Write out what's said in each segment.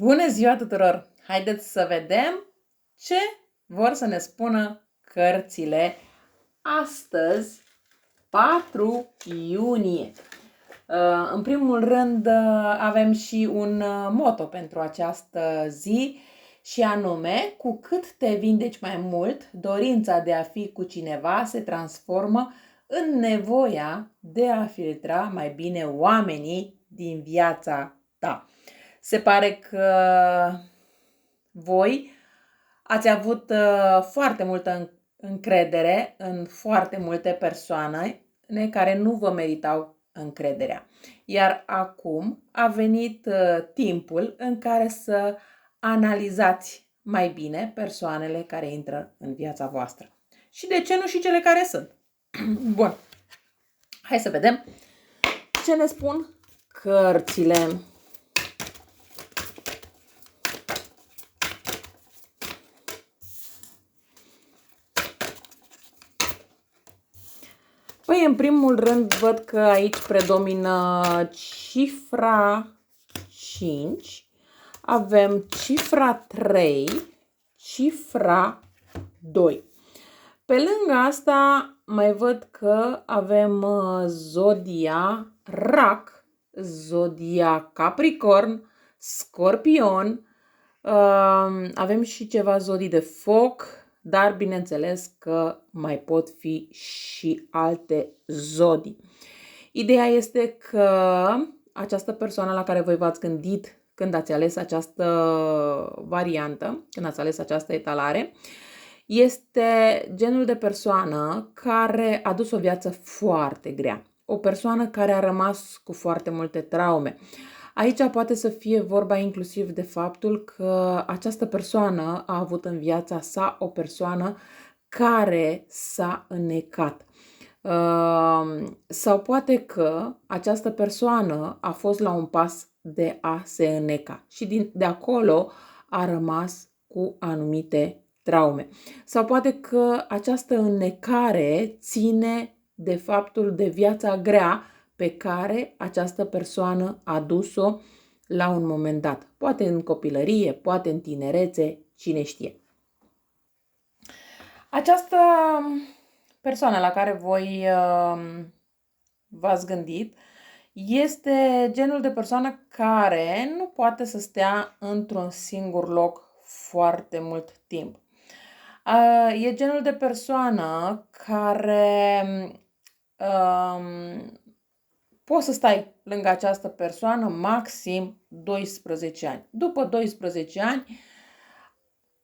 Bună ziua tuturor! Haideți să vedem ce vor să ne spună cărțile astăzi, 4 iunie. În primul rând avem și un motto pentru această zi și anume: cu cât te vindeci mai mult, dorința de a fi cu cineva se transformă în nevoia de a filtra mai bine oamenii din viața ta. Se pare că voi ați avut foarte multă încredere în foarte multe persoane care nu vă meritau încrederea. Iar acum a venit timpul în care să analizați mai bine persoanele care intră în viața voastră. Și de ce nu și cele care sunt? Bun. Hai să vedem ce ne spun cărțile. Păi, în primul rând, văd că aici predomină cifra 5, avem cifra 3, cifra 2. Pe lângă asta mai văd că avem zodia Rac, zodia Capricorn, Scorpion, avem și ceva zodii de foc, dar bineînțeles că mai pot fi și alte zodii. Ideea este că această persoană la care voi v-ați gândit când ați ales această variantă, când ați ales această etalare, este genul de persoană care a dus o viață foarte grea. O persoană care a rămas cu foarte multe traume. Aici poate să fie vorba inclusiv de faptul că această persoană a avut în viața sa o persoană care s-a înnecat. Sau poate că această persoană a fost la un pas de a se înneca și de acolo a rămas cu anumite traume. Sau poate că această înnecare ține de faptul de viața grea pe care această persoană a dus-o la un moment dat. Poate în copilărie, poate în tinerețe, cine știe. Această persoană la care voi v-ați gândit este genul de persoană care nu poate să stea într-un singur loc foarte mult timp. E genul de persoană care poți să stai lângă această persoană maxim 12 ani. După 12 ani,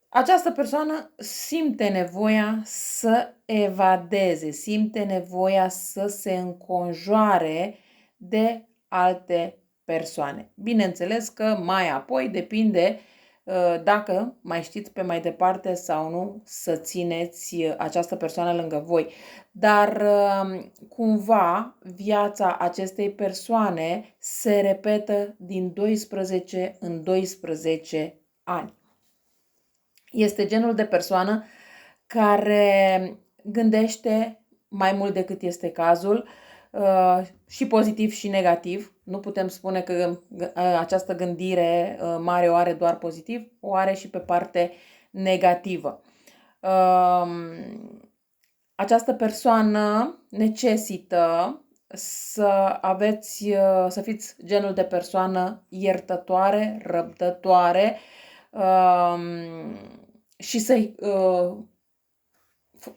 această persoană simte nevoia să evadeze, simte nevoia să se înconjoare de alte persoane. Bineînțeles că mai apoi depinde dacă mai știți pe mai departe sau nu să țineți această persoană lângă voi. Dar cumva viața acestei persoane se repetă din 12 în 12 ani. Este genul de persoană care gândește mai mult decât este cazul, și pozitiv și negativ. Nu putem spune că această gândire mare o are doar pozitiv, o are și pe parte negativă. Această persoană necesită să fiți genul de persoană iertătoare, răbdătoare, și să-i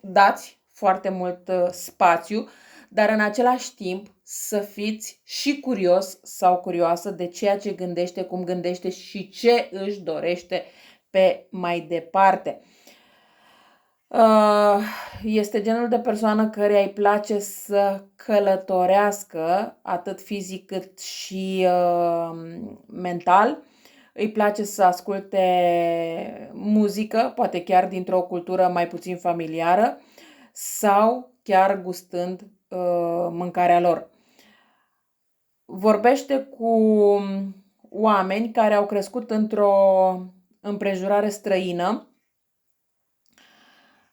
dați foarte mult spațiu, dar în același timp să fiți și curios sau curioasă de ceea ce gândește, cum gândește și ce își dorește pe mai departe. Este genul de persoană căreia îi place să călătorească atât fizic cât și mental. Îi place să asculte muzică, poate chiar dintr-o cultură mai puțin familiară sau chiar gustând mâncarea lor. Vorbește cu oameni care au crescut într-o împrejurare străină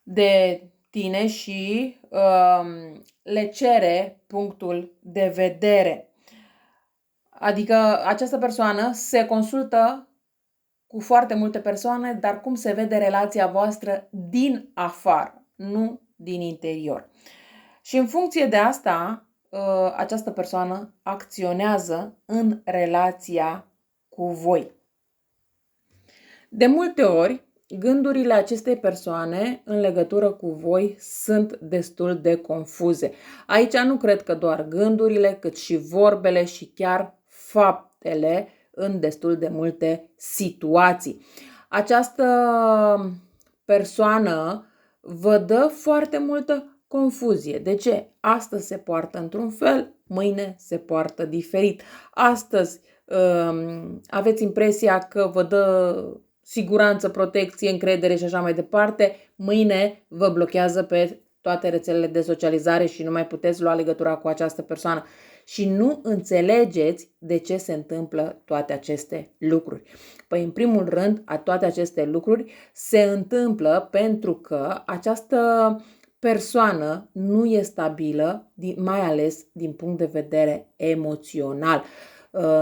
de tine și le cere punctul de vedere. Adică această persoană se consultă cu foarte multe persoane, dar cum se vede relația voastră din afară, nu din interior. Și în funcție de asta, această persoană acționează în relația cu voi. De multe ori, gândurile acestei persoane în legătură cu voi sunt destul de confuze. Aici nu cred că doar gândurile, cât și vorbele și chiar faptele în destul de multe situații. Această persoană vă dă foarte multă confuzie. De ce? Astăzi se poartă într-un fel, mâine se poartă diferit. Astăzi aveți impresia că vă dă siguranță, protecție, încredere și așa mai departe, mâine vă blochează pe toate rețelele de socializare și nu mai puteți lua legătura cu această persoană și nu înțelegeți de ce se întâmplă toate aceste lucruri. Păi, în primul rând, toate aceste lucruri se întâmplă pentru că această persoană nu e stabilă, mai ales din punct de vedere emoțional.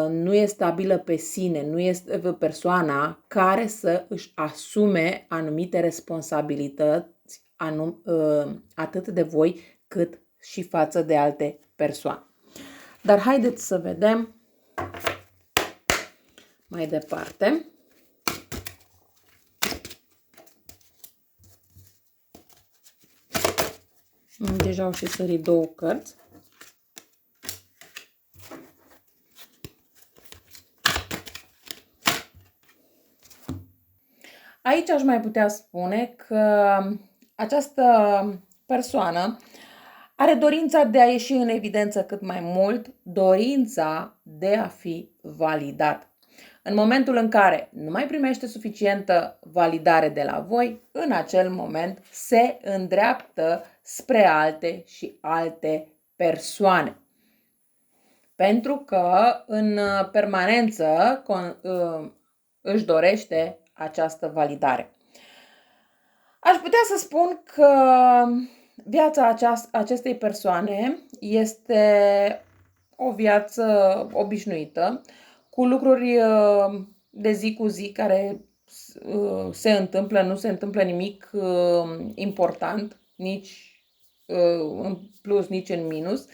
Nu e stabilă pe sine, nu este persoana care să își asume anumite responsabilități atât de voi cât și față de alte persoane. Dar haideți să vedem mai departe. Deja au și sărit două cărți. Aici aș mai putea spune că această persoană are dorința de a ieși în evidență cât mai mult, dorința de a fi validat. În momentul în care nu mai primește suficientă validare de la voi, în acel moment se îndreaptă spre alte și alte persoane. Pentru că în permanență își dorește această validare. Aș putea să spun că viața acestei persoane este o viață obișnuită, cu lucruri de zi cu zi care se întâmplă, nu se întâmplă nimic important, nici în plus, nici în minus.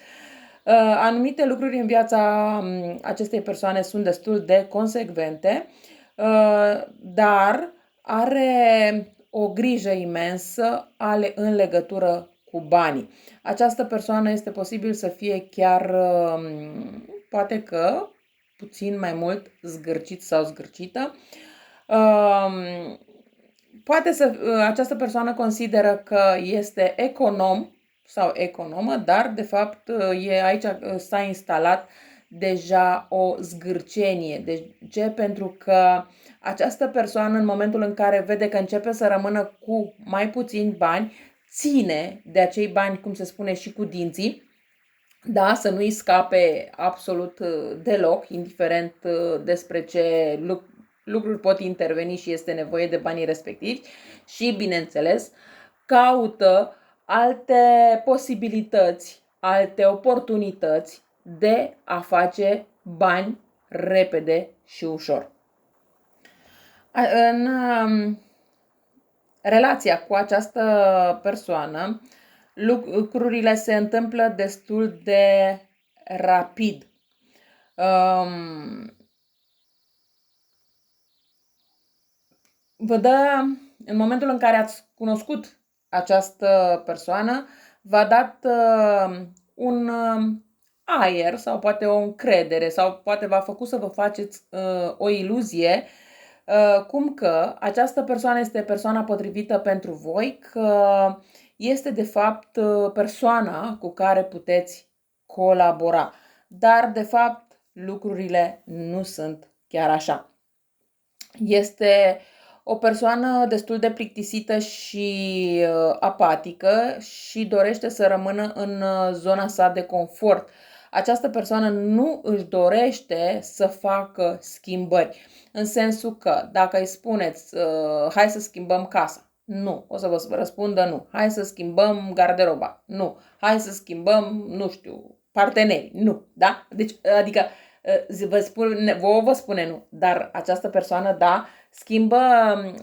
Anumite lucruri în viața acestei persoane sunt destul de consecvente, dar are o grijă imensă în legătură cu banii. Această persoană este posibil să fie chiar, poate că, puțin mai mult zgârcit sau zgârcită. Această persoană consideră că este econom sau economă, dar de fapt aici s-a instalat deja o zgârcenie. De ce? Pentru că această persoană, în momentul în care vede că începe să rămână cu mai puțini bani, ține de acei bani, cum se spune, și cu dinții, da, să nu-i scape absolut deloc, indiferent despre ce lucruri pot interveni și este nevoie de banii respectivi și, bineînțeles, caută alte posibilități, alte oportunități de a face bani repede și ușor. În relația cu această persoană, lucrurile se întâmplă destul de rapid. Vă dă, în momentul în care ați cunoscut această persoană, v-a dat un aer sau poate o încredere sau poate v-a făcut să vă faceți o iluzie cum că această persoană este persoana potrivită pentru voi, că este de fapt persoana cu care puteți colabora. Dar de fapt lucrurile nu sunt chiar așa. Este o persoană destul de plictisită și apatică și dorește să rămână în zona sa de confort. Această persoană nu își dorește să facă schimbări. În sensul că dacă îi spuneți hai să schimbăm casa, nu, o să vă răspundă nu. Hai să schimbăm garderoba, nu. Hai să schimbăm, nu știu, parteneri, nu, da? Deci, adică vă spune nu, dar această persoană, da, schimbă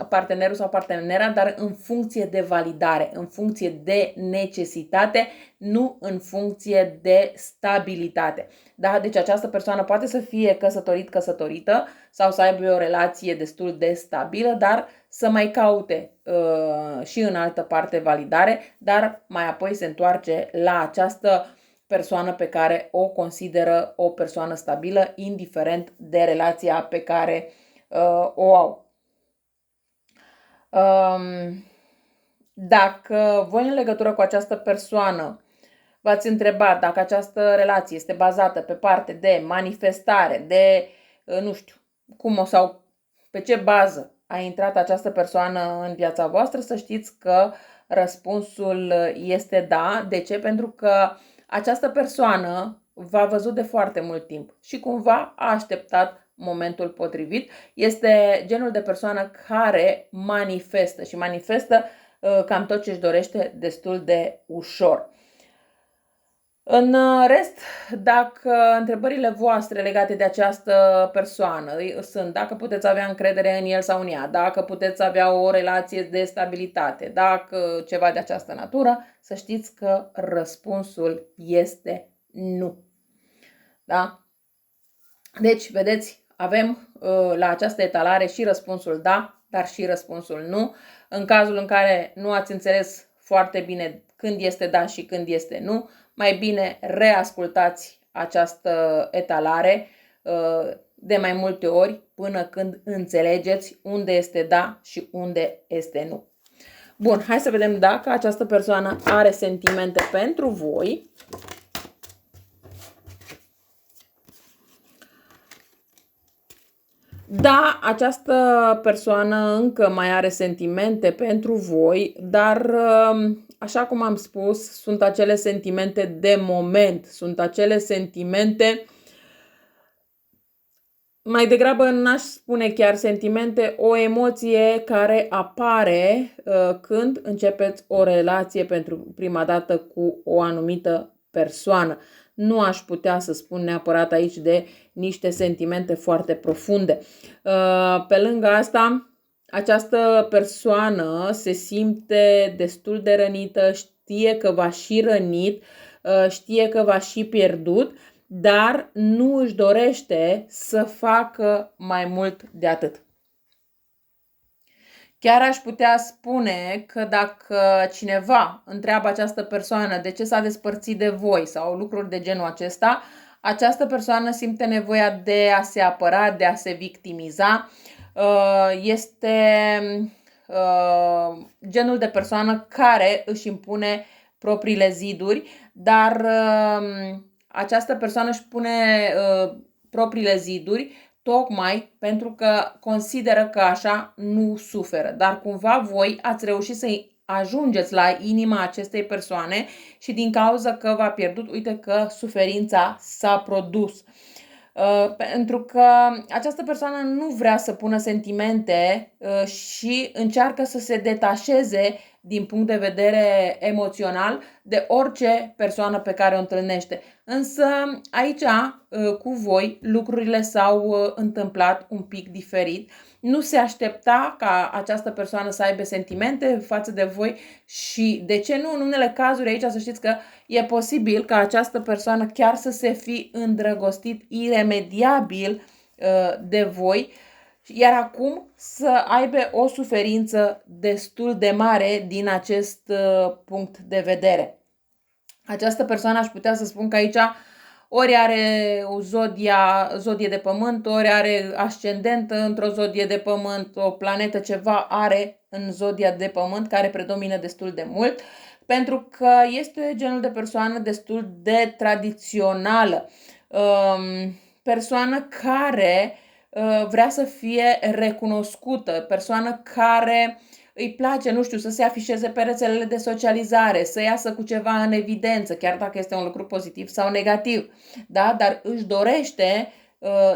partenerul sau partenera, dar în funcție de validare, în funcție de necesitate, nu în funcție de stabilitate. Da? Deci această persoană poate să fie căsătorită sau să aibă o relație destul de stabilă, dar să mai caute și în altă parte validare, dar mai apoi se întoarce la această persoană pe care o consideră o persoană stabilă, indiferent de relația pe care o au. Dacă voi în legătură cu această persoană v-ați întrebat dacă această relație este bazată pe parte de manifestare, de, nu știu, cum sau pe ce bază a intrat această persoană în viața voastră, să știți că răspunsul este da. De ce? Pentru că această persoană v-a văzut de foarte mult timp și cumva a așteptat momentul potrivit. Este genul de persoană care manifestă și manifestă cam tot ce își dorește destul de ușor. În rest, dacă întrebările voastre legate de această persoană sunt dacă puteți avea încredere în el sau în ea, dacă puteți avea o relație de stabilitate, dacă ceva de această natură, să știți că răspunsul este nu. Da? Deci, vedeți, avem la această etalare și răspunsul da, dar și răspunsul nu. În cazul în care nu ați înțeles foarte bine când este da și când este nu, mai bine reascultați această etalare de mai multe ori până când înțelegeți unde este da și unde este nu. Bun, hai să vedem dacă această persoană are sentimente pentru voi. Da, această persoană încă mai are sentimente pentru voi, dar așa cum am spus, sunt acele sentimente de moment, sunt acele sentimente, mai degrabă n-aș spune chiar sentimente, o emoție care apare când începeți o relație pentru prima dată cu o anumită persoană. Nu aș putea să spun neapărat aici de niște sentimente foarte profunde. Pe lângă asta, această persoană se simte destul de rănită, știe că v-a și rănit, știe că v-a și pierdut, dar nu își dorește să facă mai mult de atât. Chiar aș putea spune că dacă cineva întreabă această persoană de ce s-a despărțit de voi sau lucruri de genul acesta, această persoană simte nevoia de a se apăra, de a se victimiza. Este genul de persoană care își impune propriile ziduri, dar această persoană își pune propriile ziduri tocmai pentru că consideră că așa nu suferă. Dar cumva voi ați reușit să ajungeți la inima acestei persoane și din cauza că v-a pierdut, uite că suferința s-a produs. Pentru că această persoană nu vrea să pună sentimente și încearcă să se detașeze din punct de vedere emoțional de orice persoană pe care o întâlnește. Însă aici, cu voi, lucrurile s-au întâmplat un pic diferit. Nu se aștepta ca această persoană să aibă sentimente față de voi și, de ce nu, în unele cazuri aici să știți că e posibil ca această persoană chiar să se fi îndrăgostit iremediabil de voi, iar acum să aibă o suferință destul de mare din acest punct de vedere. Această persoană, aș putea să spun că aici ori are o zodie de pământ, ori are ascendent într-o zodie de pământ, o planetă ceva are în zodia de pământ care predomină destul de mult, pentru că este genul de persoană destul de tradițională, persoană care vrea să fie recunoscută, persoană care îi place, nu știu, să se afișeze pe rețelele de socializare, să iasă cu ceva în evidență, chiar dacă este un lucru pozitiv sau negativ, da? Dar își dorește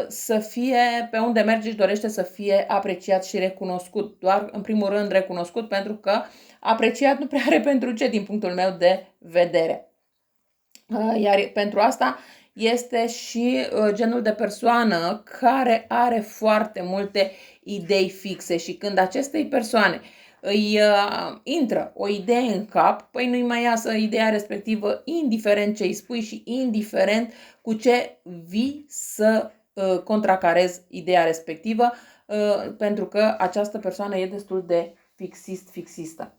să fie, pe unde merge, își dorește să fie apreciat și recunoscut. Doar, în primul rând, recunoscut, pentru că apreciat nu prea are pentru ce, din punctul meu de vedere. Iar pentru asta este și genul de persoană care are foarte multe idei fixe și când acestei persoane îi intră o idee în cap, păi nu-i mai iasă ideea respectivă, indiferent ce îi spui și indiferent cu ce vii să contracarezi ideea respectivă, pentru că această persoană e destul de fixistă.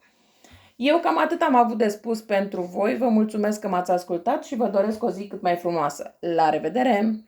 Eu cam atât am avut de spus pentru voi, vă mulțumesc că m-ați ascultat și vă doresc o zi cât mai frumoasă. La revedere!